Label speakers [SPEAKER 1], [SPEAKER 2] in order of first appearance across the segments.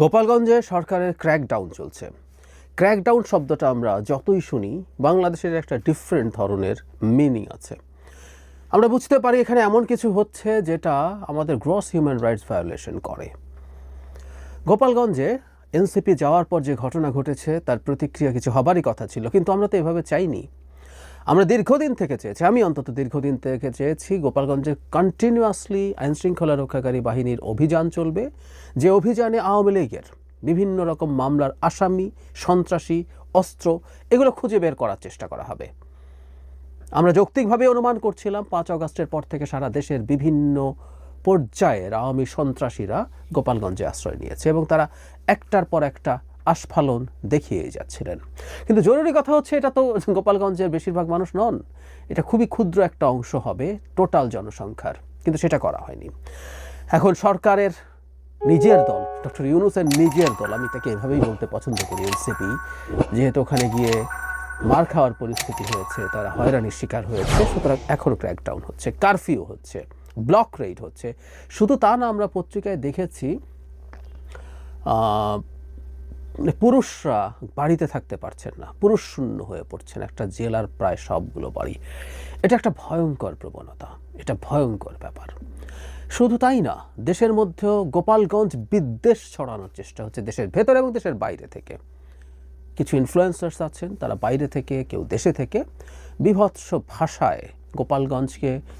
[SPEAKER 1] গোপালগঞ্জে সরকারের ক্র্যাকডাউন চলছে। ক্র্যাকডাউন শব্দটা আমরা যতই শুনি, বাংলাদেশের একটা ডিফারেন্ট ধরনের মিনিং আছে। আমরা বুঝতে পারি এখানে এমন কিছু হচ্ছে যেটা আমাদের গ্রস হিউম্যান রাইটস ভায়োলেশন করে। গোপালগঞ্জে এনসিপি যাওয়ার পর যে ঘটনা ঘটেছে তার প্রতিক্রিয়া কিছু হবারই কথা ছিল, কিন্তু আমরা তো এভাবে চাইনি। আমরা দীর্ঘদিন থেকে চেয়েছি, আমি অন্তত দীর্ঘদিন থেকে চেয়েছি গোপালগঞ্জে কন্টিনিউয়াসলি আইনশৃঙ্খলা রক্ষাকারী বাহিনীর অভিযান চলবে, যে অভিযানে আওয়ামী লীগের বিভিন্ন রকম মামলার আসামি, সন্ত্রাসী, অস্ত্র এগুলো খুঁজে বের করার চেষ্টা করা হবে। আমরা যৌক্তিকভাবে অনুমান করছিলাম 5 আগস্টের পর থেকে সারা দেশের বিভিন্ন পর্যায়ের আওয়ামী সন্ত্রাসীরা গোপালগঞ্জে আশ্রয় নিয়েছে এবং তারা একটার পর একটা আস্ফালন দেখিয়ে যাচ্ছিলেন। কিন্তু জরুরি কথা হচ্ছে, এটা তো গোপালগঞ্জের বেশিরভাগ মানুষ নন, এটা খুবই ক্ষুদ্র একটা অংশ হবে টোটাল জনসংখ্যার, কিন্তু সেটা করা হয়নি। এখন সরকারের নিজের দল, ডক্টর ইউনূসের নিজের দল, আমি তাকে এভাবেই বলতে পছন্দ করি, এনসিপি, যেহেতু ওখানে গিয়ে মার খাওয়ার পরিস্থিতি হয়েছে, তারা হয়রানির শিকার হয়েছে, সুতরাং এখনও ক্র্যাকডাউন হচ্ছে, কারফিউ হচ্ছে, ব্লক রেড হচ্ছে। শুধু তা না, আমরা পত্রিকায় দেখেছি পুরুষরা বাড়িতে থাকতে পারছেন না, পুরুষ শূন্য হয়ে পড়ছেন একটা জেলার প্রায় সবগুলো বাড়ি। এটা একটা ভয়ঙ্কর প্রবণতা, এটা ভয়ঙ্কর ব্যাপার। শুধু তাই না, দেশের মধ্যেও গোপালগঞ্জ বিদ্বেষ ছড়ানোর চেষ্টা হচ্ছে, দেশের ভেতরে এবং দেশের বাইরে থেকে। কিছু ইনফ্লুয়েন্সার্স আছেন, তারা বাইরে থেকে, কেউ দেশে থেকে বিভৎস ভাষায়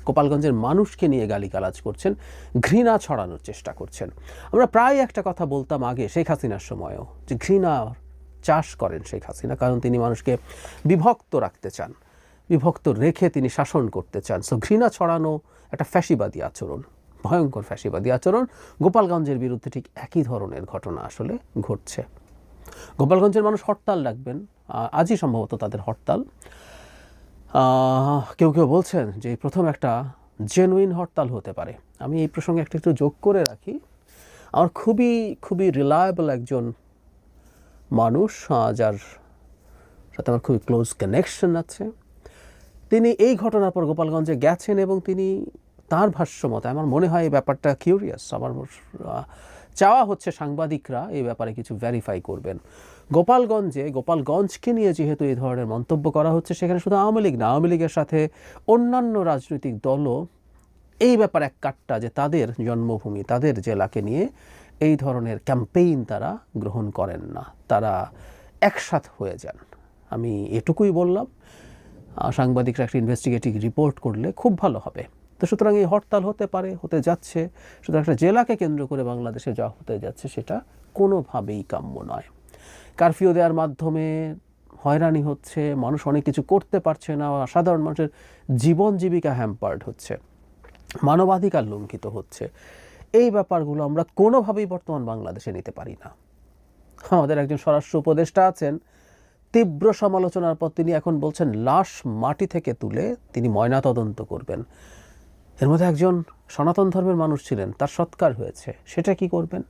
[SPEAKER 1] গোপালগঞ্জের মানুষকে নিয়ে গালিগালাজ করছেন, ঘৃণা ছড়ানোর চেষ্টা করছেন। আমরা প্রায় একটা কথা বলতাম আগে শেখ হাসিনার সময়ও, যে ঘৃণা চাষ করেন শেখ হাসিনা, কারণ তিনি মানুষকে বিভক্ত রাখতে চান, বিভক্ত রেখে তিনি শাসন করতে চান। সো ঘৃণা ছড়ানো একটা ফ্যাসিবাদী আচরণ, ভয়ঙ্কর ফ্যাসিবাদী আচরণ। গোপালগঞ্জের বিরুদ্ধে ঠিক একই ধরনের ঘটনা আসলে ঘটছে। গোপালগঞ্জের মানুষ হরতাল ডাকবেন, আজই সম্ভবত তাদের হরতাল। কেউ কেউ বলছেন যে প্রথম একটা জেনুইন হরতাল হতে পারে। আমি এই প্রসঙ্গে একটু যোগ করে রাখি, আমার খুবই খুবই রিলায়েবল একজন মানুষ, যার সাথে আমার খুবই ক্লোজ কানেকশন আছে, তিনি এই ঘটনার পর গোপালগঞ্জে গেছেন এবং তিনি তার ভাষ্য মতে, আমার মনে হয় এই ব্যাপারটা কিউরিয়াস, আমার চাওয়া হচ্ছে সাংবাদিকরা এই ব্যাপারে কিছু ভেরিফাই করবেন। গোপালগঞ্জকে নিয়ে যেহেতু এই ধরনের মন্তব্য করা হচ্ছে, সেখানে শুধু আওয়ামী লীগ না, আওয়ামী লীগের সাথে অন্যান্য রাজনৈতিক দলও এই ব্যাপারে এক কাট্টা, যে তাদের জন্মভূমি, তাদের জেলাকে নিয়ে এই ধরনের ক্যাম্পেইন তারা গ্রহণ করেন না, তারা একসাথ হয়ে যান। আমি এটুকুই বললাম, সাংবাদিকরা একটা ইনভেস্টিগেটিভ রিপোর্ট করলে খুব ভালো হবে। তো সুতরাং এই হরতাল হতে পারে, হতে যাচ্ছে, সুতরাং একটা জেলাকে কেন্দ্র করে বাংলাদেশে যা হতে যাচ্ছে সেটা কোনোভাবেই কাম্য নয়। কারফিউ দেওয়ার মাধ্যমে হয়রানি হচ্ছে, মানুষ অনেক কিছু করতে পারছে না, সাধারণ মানুষের জীবন জীবিকা হ্যাম্পার্ড হচ্ছে, মানবাধিকার লঙ্ঘিত হচ্ছে। এই ব্যাপারগুলো আমরা কোনোভাবেই বর্তমান বাংলাদেশে নিতে পারি না। আমাদের একজন স্বরাষ্ট্র উপদেষ্টা আছেন, তীব্র সমালোচনার পর তিনি এখন বলছেন লাশ মাটি থেকে তুলে তিনি ময়নাতদন্ত করবেন। এর মধ্যে একজন সনাতন ধর্মের মানুষ ছিলেন, তার সৎকার হয়েছে, সেটা কি করবেন?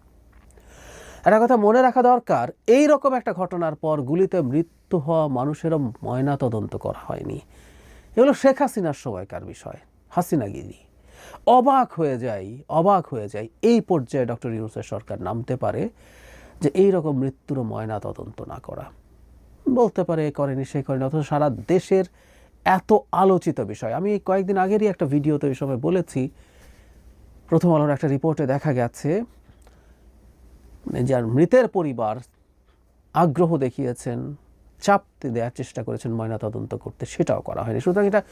[SPEAKER 1] একটা কথা মনে রাখা দরকার, এই রকম একটা ঘটনার পর গুলিতে মৃত্যু হওয়া মানুষেরও ময়নাতদন্ত করা হয়নি। এগুলো শেখ হাসিনার সময়কার বিষয়, হাসিনাগিরি। অবাক হয়ে যাই এই পর্যায়ে ডক্টর ইউনূসের সরকার নামতে পারে যে এই রকম মৃত্যুরও ময়নাতদন্ত না করা। বলতে পারে করেনি, সে করেনি, অথচ সারা দেশের এত আলোচিত বিষয়। আমি কয়েকদিন আগেরই একটা ভিডিওতে ওই সময় বলেছি, প্রথম আলোর একটা রিপোর্টে দেখা গেছে যার মৃতের পরিবার আগ্রহ দেখিয়েছেন, চাপ দেওয়ার চেষ্টা করেছেন ময়নাতদন্ত করতে, সেটাও করা হয়নি। সুতরাং এটা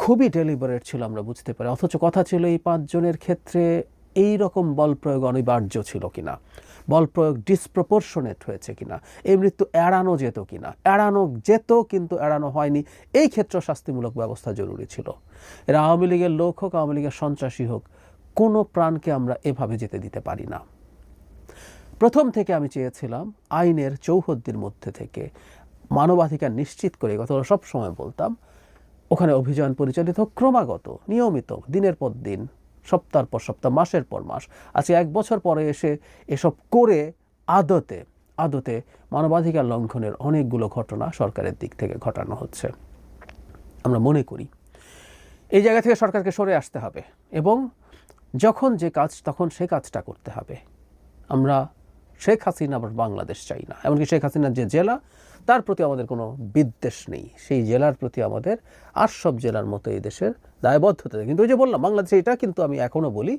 [SPEAKER 1] খুবই ডেলিবারেট ছিল, আমরা বুঝতে পারি। অথচ কথা ছিল এই 5 জনের ক্ষেত্রে এই রকম বল প্রয়োগ অনিবার্য ছিল কিনা, বল প্রয়োগ ডিসপ্রপোর্শনেট হয়েছে কিনা, এই মৃত্যু এড়ানো যেত কিনা। এড়ানো যেত, কিন্তু এড়ানো হয়নি। এই ক্ষেত্রে শাস্তিমূলক ব্যবস্থা জরুরি ছিল। এরা আওয়ামী লীগের লোক হোক, আওয়ামী লীগের সন্ত্রাসী হোক, কোনো প্রাণকে আমরা এভাবে যেতে দিতে পারি না। প্রথম থেকে আমি চেয়েছিলাম আইনের চৌহদ্দির মধ্যে থেকে মানবাধিকার নিশ্চিত করে, কথা সব সময় বলতাম, ওখানে অভিযান পরিচালিত হোক ক্রমাগত, নিয়মিত, দিনের পর দিন, সপ্তাহের পর সপ্তাহ, মাসের পর মাস। আজকে 1 বছর পরে এসে এসব করে আদতে মানবাধিকার লঙ্ঘনের অনেকগুলো ঘটনা সরকারের দিক থেকে ঘটানো হচ্ছে। আমরা মনে করি এই জায়গা থেকে সরকারকে সরে আসতে হবে এবং যখন যে কাজ তখন সে কাজটা করতে হবে। আমরা শেখ হাসিনা আবার বাংলাদেশ চাই না। এমনকি শেখ হাসিনার যে জেলা, তার প্রতি আমাদের কোনো বিদ্বেষ নেই, সেই জেলার প্রতি আমাদের আর সব জেলার মতো এই দেশের দায়বদ্ধতা। কিন্তু ওই যে বললাম, বাংলাদেশে এটা কিন্তু আমি এখনও বলি,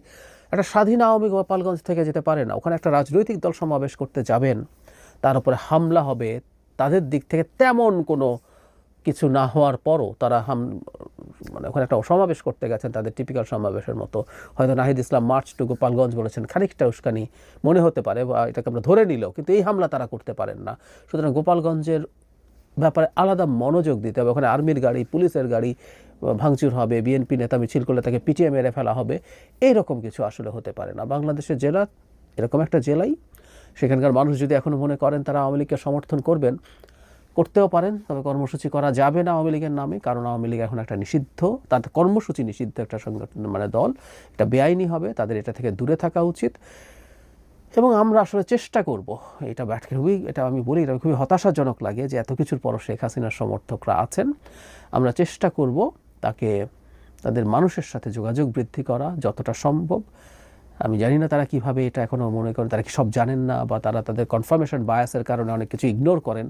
[SPEAKER 1] একটা স্বাধীন আওয়ামী গোপালগঞ্জ থেকে যেতে পারে না। ওখানে একটা রাজনৈতিক দল সমাবেশ করতে যাবেন, তার উপরে হামলা হবে, তাদের দিক থেকে তেমন কোনো কিছু না হওয়ার পরও তারা মানে ওখানে একটা সমাবেশ করতে গেছেন, তাদের টিপিক্যাল সমাবেশের মতো। হয়তো নাহিদ ইসলাম মার্চ টু গোপালগঞ্জ বলেছেন, খানিকটা উস্কানি মনে হতে পারে বা এটাকে আমরা ধরে নিলেও, কিন্তু এই হামলা তারা করতে পারেন না। সুতরাং গোপালগঞ্জের ব্যাপারে আলাদা মনোযোগ দিতে হবে। ওখানে আর্মির গাড়ি, পুলিশের গাড়ি ভাঙচুর হবে, বিএনপি নেতা মিছিল করলে তাকে পিটিয়ে মেরে ফেলা হবে, এইরকম কিছু আসলে হতে পারে না। বাংলাদেশের জেলা এরকম একটা জেলাই, সেখানকার মানুষ যদি এখনও মনে করেন তারা আওয়ামী লীগকে সমর্থন করবেন, করতেও পারেন, তবে কর্মসূচি করা যাবে না আওয়ামী লীগের নামে, কারণ আওয়ামী লীগ এখন একটা নিষিদ্ধ, তাদের কর্মসূচি নিষিদ্ধ একটা সংগঠন, মানে দল, এটা বেআইনি হবে, তাদের এটা থেকে দূরে থাকা উচিত। এবং আমরা আসলে চেষ্টা করব, এটা এটা আমি বলি, এটা খুবই হতাশাজনক লাগে যে এত কিছুর পরও শেখ হাসিনার সমর্থকরা আছেন। আমরা চেষ্টা করব তাকে, তাদের মানুষের সাথে যোগাযোগ বৃদ্ধি করা যতটা সম্ভব। আমি জানি না তারা কিভাবে এটা এখনও মনে করেন, তারা কি সব জানেন না, বা তারা তাদের কনফার্মেশন বায়াসের কারণে অনেক কিছু ইগনোর করেন।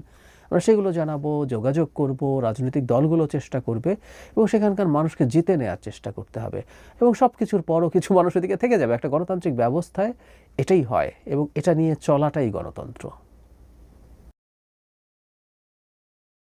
[SPEAKER 1] আমরা সেগুলো জানাবো, যোগাযোগ করব, রাজনৈতিক দলগুলো চেষ্টা করবে এবং সেখানকার মানুষকে জিতে নেওয়ার চেষ্টা করতে হবে। এবং সব কিছুর পরও কিছু মানুষ এদিকে থেকে যাবে। একটা গণতান্ত্রিক ব্যবস্থায় এটাই হয় এবং এটা নিয়ে চলাটাই গণতন্ত্র।